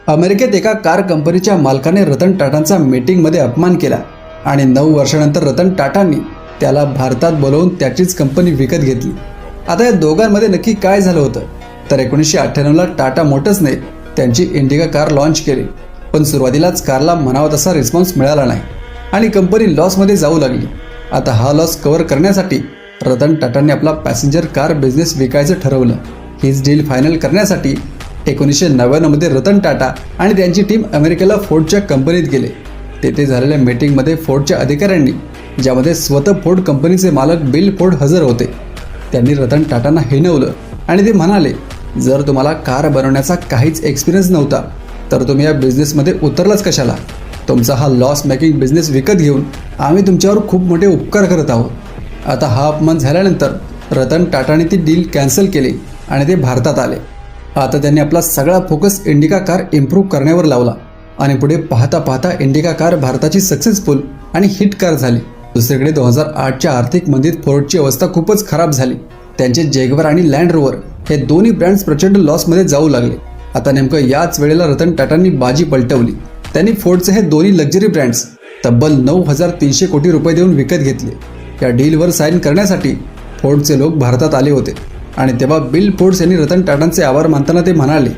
अमेरिकेत एका कार कंपनीच्या मालकाने रतन टाटांचा मीटिंगमध्ये अपमान केला आणि 9 वर्षानंतर रतन टाटांनी त्याला भारतात बोलवून त्याचीच कंपनी विकत घेतली। आता या दोघांमध्ये नक्की काय झालं होतं तर 1998ला टाटा मोटर्सने त्यांची इंडिका कार लॉन्च केली, पण सुरुवातीलाच कारला म्हणावा तसा रिस्पॉन्स मिळाला नाही आणि कंपनी लॉसमध्ये जाऊ लागली। आता हा लॉस कव्हर करण्यासाठी रतन टाटांनी आपला पॅसेंजर कार बिझनेस विकायचं ठरवलं। हीच डील फायनल करण्यासाठी 1999 मध्ये रतन टाटा आणि त्यांची टीम अमेरिकेला फोर्डच्या कंपनीत गेले। तेथे झालेल्या मीटिंगमध्ये फोर्डच्या अधिकाऱ्यांनी, ज्यामध्ये स्वतः फोर्ड कंपनीचे मालक बिल फोर्ड हजर होते, त्यांनी रतन टाटांना हिणवलं आणि ते म्हणाले, जर तुम्हाला कार बनवण्याचा काहीच एक्सपिरियन्स नव्हता तर तुम्ही या बिझनेसमध्ये उतरलाच कशाला? तुमचा हा लॉस मेकिंग बिझनेस विकत घेऊन आम्ही तुमच्यावर खूप मोठे उपकार करत आहोत। आता हा अपमान झाल्यानंतर रतन टाटाने ती डील कॅन्सल केली आणि ते भारतात आले। आता त्यांनी आपला सगळा फोकस इंडिका कार इम्प्रूव्ह करण्यावर लावला आणि पुढे पाहता पाहता इंडिका कार भारताची सक्सेसफुल आणि हिट कार झाली। दुसरीकडे 2008च्या आर्थिक मंदीत फोर्डची अवस्था खूपच खराब झाली। त्यांचे जॅग्वार आणि लँड रोवर हे दोन्ही ब्रँड्स प्रचंड लॉसमध्ये जाऊ लागले। आता नेमकं याच वेळेला रतन टाटांनी बाजी पलटवली। त्यांनी फोर्डचे हे दोन्ही लक्झरी ब्रँड्स तब्बल 9,300 कोटी रुपये देऊन विकत घेतले। या डीलवर साईन करण्यासाठी फोर्डचे लोक भारतात आले होते आणि तेव्हा बिल फोर्ड्स यांनी रतन टाटांचे आभार मानताना ते म्हणाले